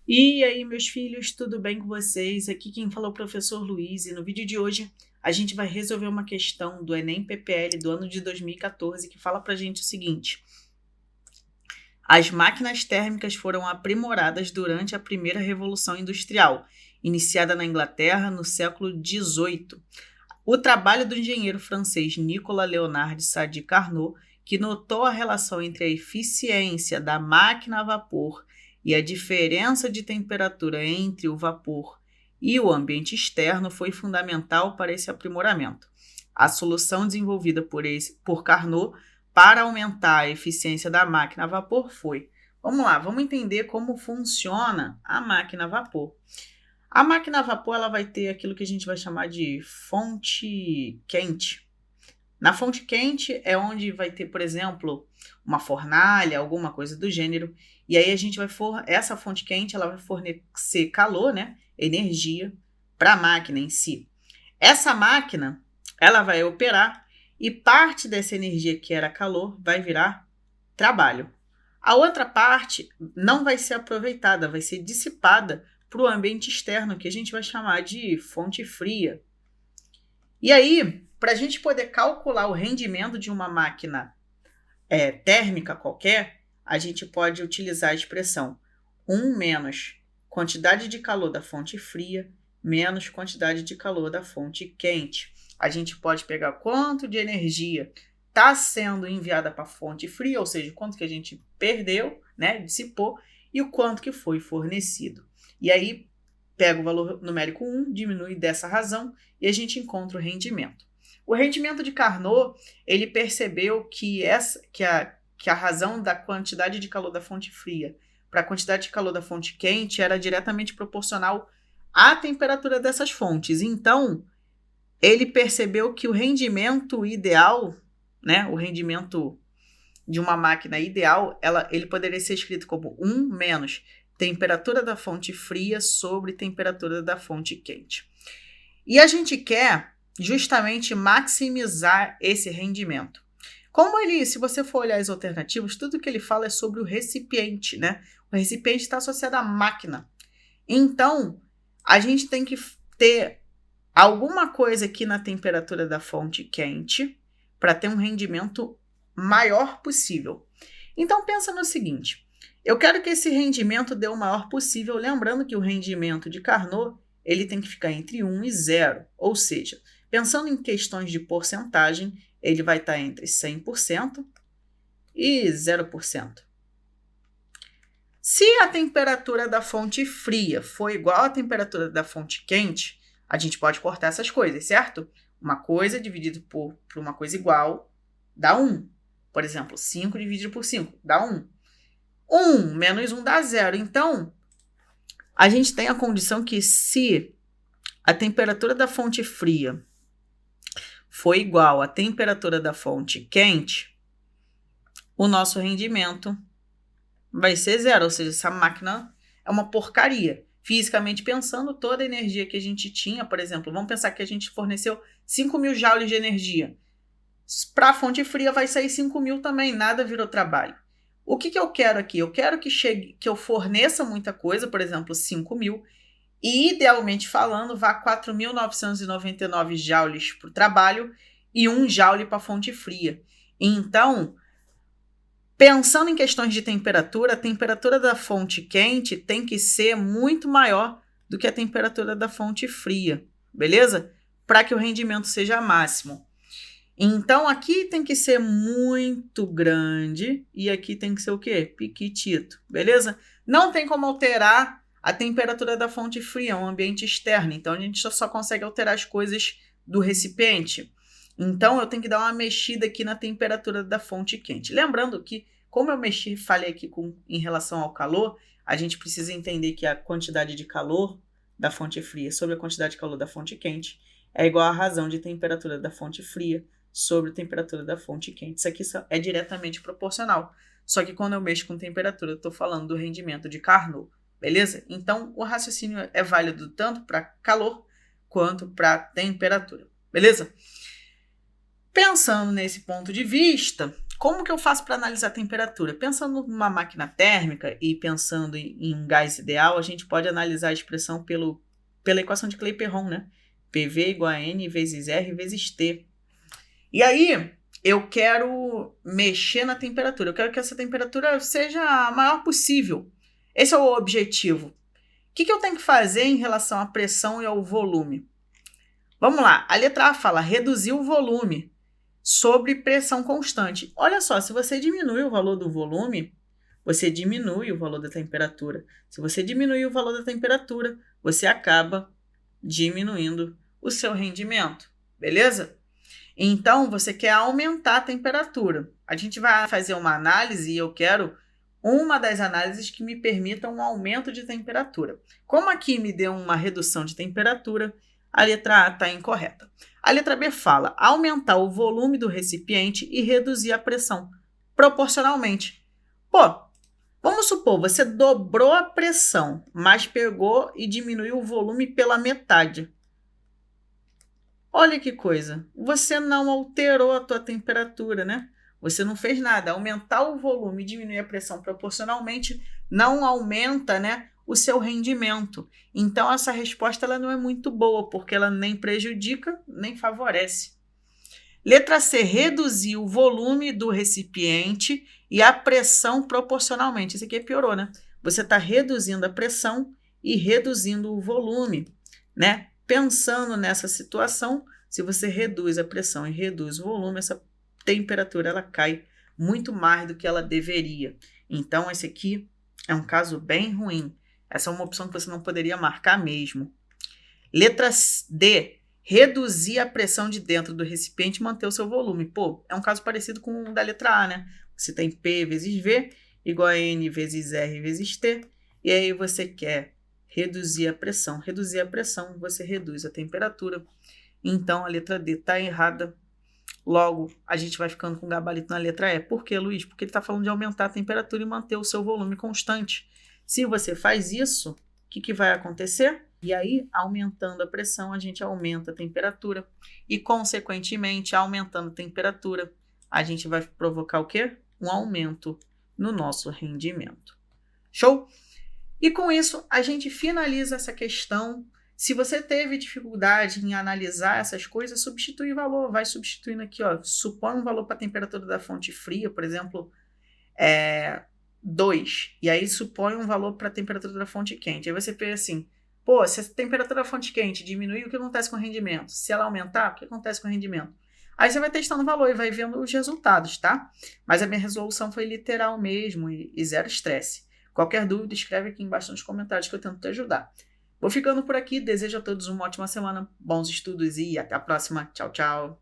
E aí, meus filhos, tudo bem com vocês? Aqui quem fala é o professor Luiz e no vídeo de hoje a gente vai resolver uma questão do Enem PPL do ano de 2014 que fala pra gente o seguinte: as máquinas térmicas foram aprimoradas durante a primeira Revolução Industrial, iniciada na Inglaterra no século XVIII. O trabalho do engenheiro francês Nicolas Léonard Sadi Carnot, que notou a relação entre a eficiência da máquina a vapor e a diferença de temperatura entre o vapor e o ambiente externo, foi fundamental para esse aprimoramento. A solução desenvolvida por Carnot para aumentar a eficiência da máquina a vapor foi: vamos lá, vamos entender como funciona a máquina a vapor. A máquina a vapor ela vai ter aquilo que a gente vai chamar de fonte quente. Na fonte quente é onde vai ter, por exemplo, uma fornalha, alguma coisa do gênero, e aí a gente vai essa fonte quente ela vai fornecer calor, né, energia para a máquina em si. Essa máquina ela vai operar e parte dessa energia que era calor vai virar trabalho. A outra parte não vai ser aproveitada, vai ser dissipada para o ambiente externo, que a gente vai chamar de fonte fria. E aí, para a gente poder calcular o rendimento de uma máquina térmica qualquer, a gente pode utilizar a expressão 1 menos quantidade de calor da fonte fria menos quantidade de calor da fonte quente. A gente pode pegar quanto de energia está sendo enviada para a fonte fria, ou seja, quanto que a gente perdeu, né, dissipou, e o quanto que foi fornecido. E aí, pega o valor numérico 1, diminui dessa razão, e a gente encontra o rendimento. O rendimento de Carnot, ele percebeu que a razão da quantidade de calor da fonte fria para a quantidade de calor da fonte quente era diretamente proporcional à temperatura dessas fontes. Então, ele percebeu que o rendimento ideal, né, o rendimento de uma máquina ideal, ele poderia ser escrito como 1 menos temperatura da fonte fria sobre temperatura da fonte quente. E a gente quer justamente maximizar esse rendimento. Se você for olhar as alternativas, tudo que ele fala é sobre o recipiente, né? O recipiente está associado à máquina. Então, a gente tem que ter alguma coisa aqui na temperatura da fonte quente para ter um rendimento maior possível. Então, pensa no seguinte: eu quero que esse rendimento dê o maior possível, lembrando que o rendimento de Carnot ele tem que ficar entre 1 e 0, ou seja, pensando em questões de porcentagem, ele vai estar entre 100% e 0%. Se a temperatura da fonte fria for igual à temperatura da fonte quente, a gente pode cortar essas coisas, certo? Uma coisa dividido por uma coisa igual dá 1. Por exemplo, 5 dividido por 5 dá 1. 1 menos 1 dá 0. Então, a gente tem a condição que se a temperatura da fonte fria for igual à temperatura da fonte quente, o nosso rendimento vai ser 0. Ou seja, essa máquina é uma porcaria. Fisicamente pensando, toda a energia que a gente tinha, por exemplo, vamos pensar que a gente forneceu 5.000 joules de energia. Para a fonte fria vai sair 5.000 também, nada virou trabalho. O que eu quero aqui? Eu quero que eu forneça muita coisa, por exemplo, 5.000, e idealmente falando, vá 4.999 joules para o trabalho e 1 joule para a fonte fria. Então, pensando em questões de temperatura, a temperatura da fonte quente tem que ser muito maior do que a temperatura da fonte fria, beleza? Para que o rendimento seja máximo. Então, aqui tem que ser muito grande e aqui tem que ser o quê? Piquitito, beleza? Não tem como alterar a temperatura da fonte fria, é um ambiente externo. Então, a gente só consegue alterar as coisas do recipiente. Então, eu tenho que dar uma mexida aqui na temperatura da fonte quente. Lembrando que, como eu falei aqui em relação ao calor, a gente precisa entender que a quantidade de calor da fonte fria sobre a quantidade de calor da fonte quente é igual à razão de temperatura da fonte fria sobre a temperatura da fonte quente. Isso aqui é diretamente proporcional. Só que quando eu mexo com temperatura, eu estou falando do rendimento de Carnot, beleza? Então, o raciocínio é válido tanto para calor quanto para temperatura, beleza? Pensando nesse ponto de vista, Como que eu faço para analisar a temperatura? Pensando numa máquina térmica e pensando em gás ideal, a gente pode analisar a expressão pela equação de Clapeyron, né? PV igual a N vezes R vezes T. E aí, eu quero mexer na temperatura. Eu quero que essa temperatura seja a maior possível. Esse é o objetivo. O que eu tenho que fazer em relação à pressão e ao volume? Vamos lá. A letra A fala reduzir o volume sobre pressão constante. Olha só, se você diminui o valor do volume, você diminui o valor da temperatura. Se você diminui o valor da temperatura, você acaba diminuindo o seu rendimento. Beleza? Então, você quer aumentar a temperatura. A gente vai fazer uma análise e eu quero uma das análises que me permita um aumento de temperatura. Como aqui me deu uma redução de temperatura, a letra A está incorreta. A letra B fala aumentar o volume do recipiente e reduzir a pressão proporcionalmente. Pô, vamos supor, você dobrou a pressão, mas pegou e diminuiu o volume pela metade. Olha que coisa, você não alterou a tua temperatura, né? Você não fez nada. Aumentar o volume e diminuir a pressão proporcionalmente não aumenta, né, o seu rendimento. Então, essa resposta ela não é muito boa, porque ela nem prejudica, nem favorece. Letra C, reduzir o volume do recipiente e a pressão proporcionalmente. Isso aqui piorou, né? Você está reduzindo a pressão e reduzindo o volume, né? Pensando nessa situação, se você reduz a pressão e reduz o volume, essa temperatura ela cai muito mais do que ela deveria. Então, esse aqui é um caso bem ruim. Essa é uma opção que você não poderia marcar mesmo. Letra D, reduzir a pressão de dentro do recipiente e manter o seu volume. Pô, é um caso parecido com o da letra A, né? Você tem P vezes V igual a N vezes R vezes T. E aí você quer reduzir a pressão. Reduzir a pressão, você reduz a temperatura. Então, a letra D está errada. Logo, a gente vai ficando com gabarito na letra E. Por quê, Luiz? Porque ele está falando de aumentar a temperatura e manter o seu volume constante. Se você faz isso, o que vai acontecer? E aí, aumentando a pressão, a gente aumenta a temperatura. E, consequentemente, aumentando a temperatura, a gente vai provocar o quê? Um aumento no nosso rendimento. Show? E com isso, a gente finaliza essa questão. Se você teve dificuldade em analisar essas coisas, substitui o valor. Vai substituindo aqui, ó. Supõe um valor para a temperatura da fonte fria, por exemplo, 2. E aí supõe um valor para a temperatura da fonte quente. Aí você pensa assim, pô, se a temperatura da fonte quente diminuir, o que acontece com o rendimento? Se ela aumentar, o que acontece com o rendimento? Aí você vai testando o valor e vai vendo os resultados, tá? Mas a minha resolução foi literal mesmo e zero estresse. Qualquer dúvida, escreve aqui embaixo nos comentários que eu tento te ajudar. Vou ficando por aqui, desejo a todos uma ótima semana, bons estudos e até a próxima. Tchau, tchau!